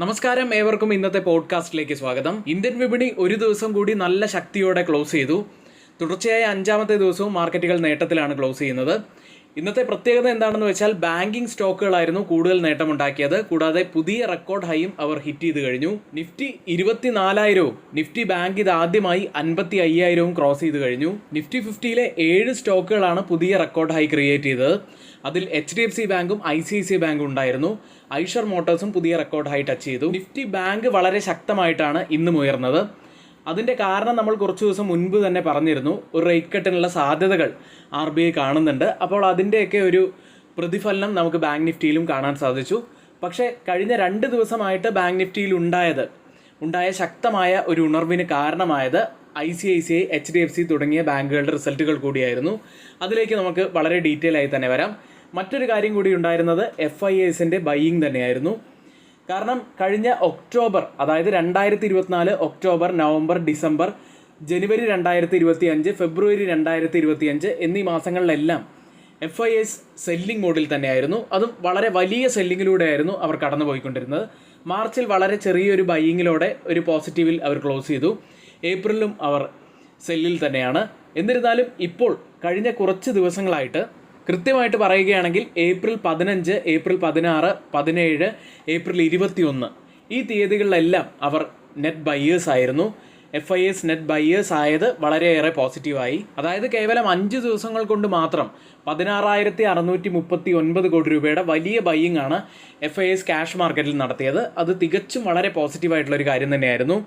നമസ്കാരം, ഏവർക്കും ഇന്നത്തെ പോഡ്കാസ്റ്റിലേക്ക് സ്വാഗതം. ഇന്ത്യൻ വിപണി ഒരു ദിവസം കൂടി നല്ല ശക്തിയോടെ ക്ലോസ് ചെയ്തു. തുടർച്ചയായ അഞ്ചാമത്തെ ദിവസവും മാർക്കറ്റുകൾ നേട്ടത്തിലാണ് ക്ലോസ് ചെയ്യുന്നത്. ഇന്നത്തെ പ്രത്യേകത എന്താണെന്ന് വെച്ചാൽ ബാങ്കിങ് സ്റ്റോക്കുകളായിരുന്നു കൂടുതൽ നേട്ടമുണ്ടാക്കിയത്. കൂടാതെ പുതിയ റെക്കോർഡ് ഹൈയും അവർ ഹിറ്റ് ചെയ്ത് കഴിഞ്ഞു. നിഫ്റ്റി 24,000വും നിഫ്റ്റി ബാങ്ക് ഇത് ആദ്യമായി 55,000വും ക്രോസ് ചെയ്ത് കഴിഞ്ഞു. നിഫ്റ്റി 50-ലെ 7 സ്റ്റോക്കുകളാണ് പുതിയ റെക്കോർഡ് ഹൈ ക്രിയേറ്റ് ചെയ്തത്. അതിൽ HDFC ബാങ്കും ICICI ബാങ്കും ഉണ്ടായിരുന്നു. ഐഷർ മോട്ടോഴ്സും പുതിയ റെക്കോർഡ് ഹൈ ടച്ച് ചെയ്തു. നിഫ്റ്റി ബാങ്ക് വളരെ ശക്തമായിട്ടാണ് ഇന്നും ഉയർന്നത്. അതിൻ്റെ കാരണം നമ്മൾ കുറച്ച് ദിവസം മുൻപ് തന്നെ പറഞ്ഞിരുന്നു. ഒരു റേറ്റ് കട്ടിനുള്ള സാധ്യതകൾ RBI കാണുന്നുണ്ട്. അപ്പോൾ അതിൻ്റെയൊക്കെ ഒരു പ്രതിഫലനം നമുക്ക് ബാങ്ക് നിഫ്റ്റിയിലും കാണാൻ സാധിച്ചു. പക്ഷേ കഴിഞ്ഞ 2 ദിവസമായിട്ട് ബാങ്ക് നിഫ്റ്റിയിൽ ഉണ്ടായ ശക്തമായ ഒരു ഉണർവിന് കാരണമായത് ICICI, HDFC തുടങ്ങിയ ബാങ്കുകളുടെ റിസൾട്ടുകൾ കൂടിയായിരുന്നു. അതിലേക്ക് നമുക്ക് വളരെ ഡീറ്റെയിൽ ആയി തന്നെ വരാം. മറ്റൊരു കാര്യം കൂടി ഉണ്ടായിരുന്നത് FIIസിൻ്റെ ബൈയിങ് തന്നെയായിരുന്നു. കാരണം കഴിഞ്ഞ ഒക്ടോബർ, അതായത് 2024 ഒക്ടോബർ, നവംബർ, ഡിസംബർ, ജനുവരി 2025, ഫെബ്രുവരി 2025 എന്നീ മാസങ്ങളിലെല്ലാം FIIs സെല്ലിംഗ് മോഡിൽ തന്നെയായിരുന്നു. അതും വളരെ വലിയ സെല്ലിങ്ങിലൂടെയായിരുന്നു അവർ കടന്നു പോയിക്കൊണ്ടിരുന്നത്. മാർച്ചിൽ വളരെ ചെറിയൊരു ബൈയിങ്ങിലൂടെ ഒരു പോസിറ്റീവിൽ അവർ ക്ലോസ് ചെയ്തു. ഏപ്രിലും അവർ സെല്ലിൽ തന്നെയാണ്. എന്നിരുന്നാലും ഇപ്പോൾ കഴിഞ്ഞ കുറച്ച് ദിവസങ്ങളായിട്ട് കൃത്യമായിട്ട് പറയുകയാണെങ്കിൽ ഏപ്രിൽ 15, ഏപ്രിൽ 16, 17, ഏപ്രിൽ 21 ഈ തീയതികളിലെല്ലാം അവർ നെറ്റ് ബയ്യേഴ്സ് ആയിരുന്നു. FIIs നെറ്റ് ബയ്യേഴ്സ് ആയത് വളരെയേറെ പോസിറ്റീവായി. അതായത് കേവലം 5 ദിവസങ്ങൾ കൊണ്ട് മാത്രം 16,639 കോടി രൂപയുടെ വലിയ ബയ്യിങ് ആണ് FIIs ക്യാഷ് മാർക്കറ്റിൽ നടത്തിയത്. അത് തികച്ചും വളരെ പോസിറ്റീവായിട്ടുള്ളൊരു കാര്യം തന്നെയായിരുന്നു.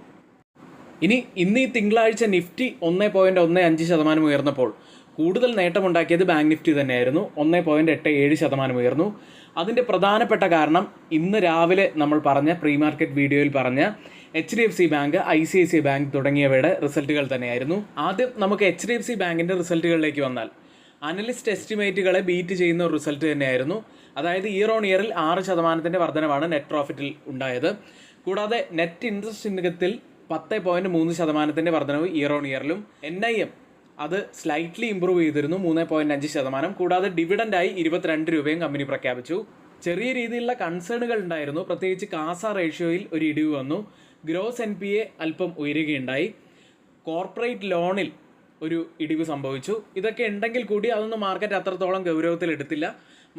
ഇന്ന് ഈ തിങ്കളാഴ്ച നിഫ്റ്റി 1.15% ഉയർന്നപ്പോൾ കൂടുതൽ നേട്ടമുണ്ടാക്കിയത് ബാങ്ക് നിഫ്റ്റി തന്നെയായിരുന്നു. 1.87% ഉയർന്നു. അതിൻ്റെ പ്രധാനപ്പെട്ട കാരണം ഇന്ന് രാവിലെ നമ്മൾ പറഞ്ഞ പ്രീ മാർക്കറ്റ് വീഡിയോയിൽ പറഞ്ഞ HDFC ബാങ്ക്, ICICI ബാങ്ക് തുടങ്ങിയവയുടെ റിസൾട്ടുകൾ തന്നെയായിരുന്നു. ആദ്യം നമുക്ക് HDFC ബാങ്കിൻ്റെ റിസൾട്ടുകളിലേക്ക് വന്നാൽ അനലിസ്റ്റ് എസ്റ്റിമേറ്റുകളെ ബീറ്റ് ചെയ്യുന്ന ഒരു റിസൾട്ട് തന്നെയായിരുന്നു. അതായത് ഇയർ ഓൺ ഇയറിൽ 6% വർധനവാണ് നെറ്റ് പ്രോഫിറ്റിൽ ഉണ്ടായത്. കൂടാതെ നെറ്റ് ഇൻട്രസ്റ്റ് ഇൻകത്തിൽ 10.3% വർധനവ് ഇയർ ഓൺ ഇയറിലും. NIM അത് സ്ലൈറ്റ്ലി ഇമ്പ്രൂവ് ചെയ്തിരുന്നു, 3.5%. കൂടാതെ ഡിവിഡൻഡായി 22 രൂപയും കമ്പനി പ്രഖ്യാപിച്ചു. ചെറിയ രീതിയിലുള്ള കൺസേണുകൾ ഉണ്ടായിരുന്നു. പ്രത്യേകിച്ച് കാസ റേഷ്യോയിൽ ഒരു ഇടിവ് വന്നു. ഗ്രോസ് NPA അല്പം ഉയരുകയുണ്ടായി. കോർപ്പറേറ്റ് ലോണിൽ ഒരു ഇടിവ് സംഭവിച്ചു. ഇതൊക്കെ ഉണ്ടെങ്കിൽ കൂടി അതൊന്നും മാർക്കറ്റ് അത്രത്തോളം ഗൗരവത്തിൽ എടുത്തില്ല.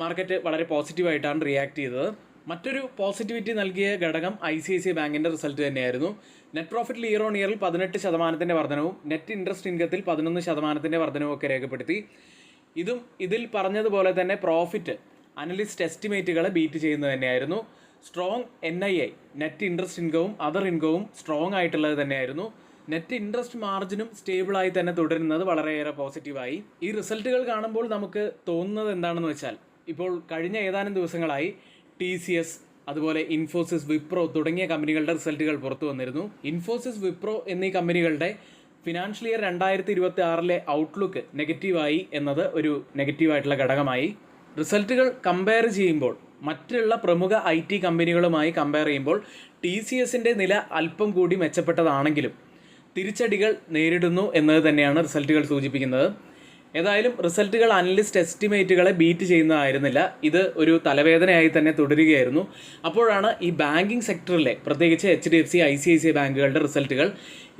മാർക്കറ്റ് വളരെ പോസിറ്റീവായിട്ടാണ് റിയാക്ട് ചെയ്തത്. മറ്റൊരു പോസിറ്റിവിറ്റി നൽകിയ ഘടകം ICICI ബാങ്കിൻ്റെ റിസൾട്ട് തന്നെയായിരുന്നു. നെറ്റ് പ്രോഫിറ്റിൽ ഇയർ ഓൺ ഇയറിൽ 18% വർധനവും നെറ്റ് ഇൻട്രസ്റ്റ് ഇൻകത്തിൽ 11% വർധനവും ഒക്കെ രേഖപ്പെടുത്തി. ഇതിൽ പറഞ്ഞതുപോലെ തന്നെ പ്രോഫിറ്റ് അനലിസ്റ്റ് എസ്റ്റിമേറ്റുകളെ ബീറ്റ് ചെയ്യുന്നത് തന്നെയായിരുന്നു. സ്ട്രോങ് NII, നെറ്റ് ഇൻട്രസ്റ്റ് ഇൻകവും അതർ ഇൻകവും സ്ട്രോങ് ആയിട്ടുള്ളത് തന്നെയായിരുന്നു. നെറ്റ് ഇൻട്രസ്റ്റ് മാർജിനും സ്റ്റേബിളായി തന്നെ തുടരുന്നത് വളരെയേറെ പോസിറ്റീവായി. ഈ റിസൾട്ടുകൾ കാണുമ്പോൾ നമുക്ക് തോന്നുന്നത് എന്താണെന്ന് വെച്ചാൽ, ഇപ്പോൾ കഴിഞ്ഞ ഏതാനും ദിവസങ്ങളായി TCS, അതുപോലെ ഇൻഫോസിസ്, വിപ്രോ തുടങ്ങിയ കമ്പനികളുടെ റിസൾട്ടുകൾ പുറത്തു വന്നിരുന്നു. ഇൻഫോസിസ്, വിപ്രോ എന്നീ കമ്പനികളുടെ ഫിനാൻഷ്യൽ ഇയർ 2026 ഔട്ട്ലുക്ക് നെഗറ്റീവായി എന്നത് ഒരു നെഗറ്റീവായിട്ടുള്ള ഘടകമായി. റിസൾട്ടുകൾ കമ്പയർ ചെയ്യുമ്പോൾ മറ്റുള്ള പ്രമുഖ IT കമ്പനികളുമായി കമ്പയർ ചെയ്യുമ്പോൾ TCSൻ്റെ നില അല്പം കൂടി മെച്ചപ്പെട്ടതാണെങ്കിലും തിരിച്ചടികൾ നേരിടുന്നു എന്നത് തന്നെയാണ് റിസൾട്ടുകൾ സൂചിപ്പിക്കുന്നത്. ഏതായാലും റിസൾട്ടുകൾ അനലിസ്റ്റ് എസ്റ്റിമേറ്റുകളെ ബീറ്റ് ചെയ്യുന്നതായിരുന്നില്ല. ഇത് ഒരു തലവേദനയായി തന്നെ തുടരുകയായിരുന്നു. അപ്പോഴാണ് ഈ ബാങ്കിങ് സെക്ടറിലെ പ്രത്യേകിച്ച് HDFC, ICICI ബാങ്കുകളുടെ റിസൾട്ടുകൾ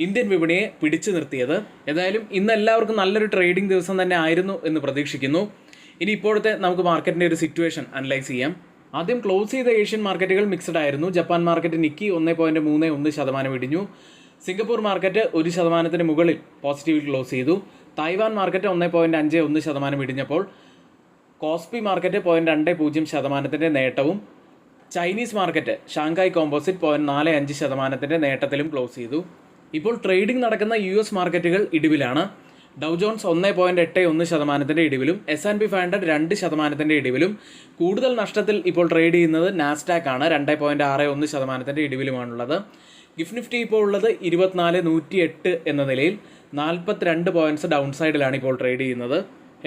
ഇന്ത്യൻ വിപണിയെ പിടിച്ചു നിർത്തിയത്. ഏതായാലും ഇന്ന് എല്ലാവർക്കും നല്ലൊരു ട്രേഡിംഗ് ദിവസം തന്നെ ആയിരുന്നു എന്ന് പ്രതീക്ഷിക്കുന്നു. ഇനി ഇപ്പോഴത്തെ നമുക്ക് മാർക്കറ്റിൻ്റെ ഒരു സിറ്റുവേഷൻ അനലൈസ് ചെയ്യാം. ആദ്യം ക്ലോസ് ചെയ്ത ഏഷ്യൻ മാർക്കറ്റുകൾ മിക്സഡ് ആയിരുന്നു. ജപ്പാൻ മാർക്കറ്റ് നിക്കി 1.31% ഇടിഞ്ഞു. സിംഗപ്പൂർ മാർക്കറ്റ് 1% മുകളിൽ പോസിറ്റീവിൽ ക്ലോസ് ചെയ്തു. തായ്വാൻ മാർക്കറ്റ് 1.51% ഇടിഞ്ഞപ്പോൾ കോസ്പി മാർക്കറ്റ് 0.20% നേട്ടവും, ചൈനീസ് മാർക്കറ്റ് ഷാങ്ഹായ് കോമ്പോസിറ്റ് 0.45% നേട്ടത്തിലും ക്ലോസ് ചെയ്തു. ഇപ്പോൾ ട്രേഡിംഗ് നടക്കുന്ന US മാർക്കറ്റുകൾ ഇടിവിലാണ്. ഡൗ ജോൺസ് 1.81% ഇടിവിലും S&P 500 2% ഇടിവിലും. കൂടുതൽ നഷ്ടത്തിൽ ഇപ്പോൾ ട്രേഡ് ചെയ്യുന്നത് നാസ്ഡാക്ക് ആണ്. 2.61% ഇടിവിലുമാണുള്ളത്. ഗിഫ്റ്റ് നിഫ്റ്റി ഇപ്പോൾ ഉള്ളത് 24,108 എന്ന നിലയിൽ 42 പോയിന്റ്സ് ഡൗൺ സൈഡിലാണ് ഇപ്പോൾ ട്രേഡ് ചെയ്യുന്നത്.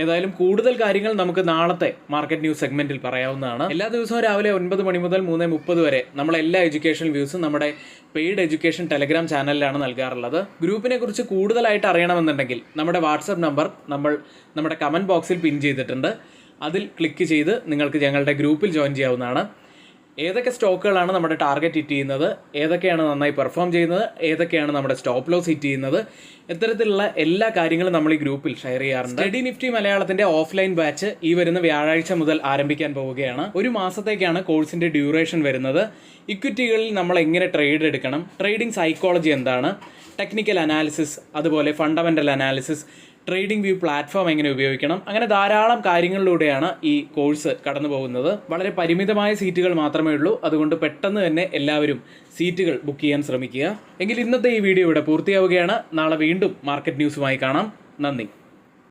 ഏതായാലും കൂടുതൽ കാര്യങ്ങൾ നമുക്ക് നാളത്തെ മാർക്കറ്റ് ന്യൂസ് സെഗ്മെന്റിൽ പറയാവുന്നതാണ്. എല്ലാ ദിവസവും രാവിലെ 9 മണി മുതൽ 3:30 വരെ നമ്മളെല്ലാ എഡ്യൂക്കേഷൻ വ്യൂസും നമ്മുടെ പെയ്ഡ് എഡ്യൂക്കേഷൻ ടെലഗ്രാം ചാനലിലാണ് നൽകാറുള്ളത്. ഗ്രൂപ്പിനെ കുറിച്ച് കൂടുതലായിട്ട് അറിയണമെന്നുണ്ടെങ്കിൽ നമ്മുടെ വാട്സപ്പ് നമ്പർ നമ്മുടെ കമൻറ്റ് ബോക്സിൽ പിൻ ചെയ്തിട്ടുണ്ട്. അതിൽ ക്ലിക്ക് ചെയ്ത് നിങ്ങൾക്ക് ഞങ്ങളുടെ ഗ്രൂപ്പിൽ ജോയിൻ ചെയ്യാവുന്നതാണ്. ഏതൊക്കെ സ്റ്റോക്കുകളാണ് നമ്മുടെ ടാർഗറ്റ് ഹിറ്റ് ചെയ്യുന്നത്, ഏതൊക്കെയാണ് നന്നായി പെർഫോം ചെയ്യുന്നത്, ഏതൊക്കെയാണ് നമ്മുടെ സ്റ്റോപ്പ് ലോസ് ഹിറ്റ് ചെയ്യുന്നത്, ഇത്തരത്തിലുള്ള എല്ലാ കാര്യങ്ങളും നമ്മൾ ഈ ഗ്രൂപ്പിൽ ഷെയർ ചെയ്യാറുണ്ട്. സ്റ്റഡി നിഫ്റ്റി മലയാളത്തിന്റെ ഓഫ്ലൈൻ ബാച്ച് ഈ വരുന്ന വ്യാഴാഴ്ച മുതൽ ആരംഭിക്കാൻ പോവുകയാണ്. ഒരു മാസത്തേക്കാണ് കോഴ്സിന്റെ ഡ്യൂറേഷൻ വരുന്നത്. ഇക്വിറ്റികളിൽ നമ്മൾ എങ്ങനെ ട്രേഡ് എടുക്കണം, ട്രേഡിംഗ് സൈക്കോളജി എന്താണ്, ടെക്നിക്കൽ അനാലിസിസ്, അതുപോലെ fundamental analysis, trading view platform എങ്ങനെ ഉപയോഗിക്കണം, അങ്ങനെ ധാരാളം കാര്യങ്ങളിലൂടെയാണ് ഈ കോഴ്സ് കടന്നു പോകുന്നത്. വളരെ പരിമിതമായ സീറ്റുകൾ മാത്രമേ ഉള്ളൂ. അതുകൊണ്ട് പെട്ടെന്ന് തന്നെ എല്ലാവരും സീറ്റുകൾ ബുക്ക് ചെയ്യാൻ ശ്രമിക്കുക. എങ്കിൽ ഇന്നത്തെ ഈ വീഡിയോ ഇവിടെ പൂർത്തിയാവുകയാണ്. നാളെ വീണ്ടും മാർക്കറ്റ് ന്യൂസുമായി കാണാം. നന്ദി.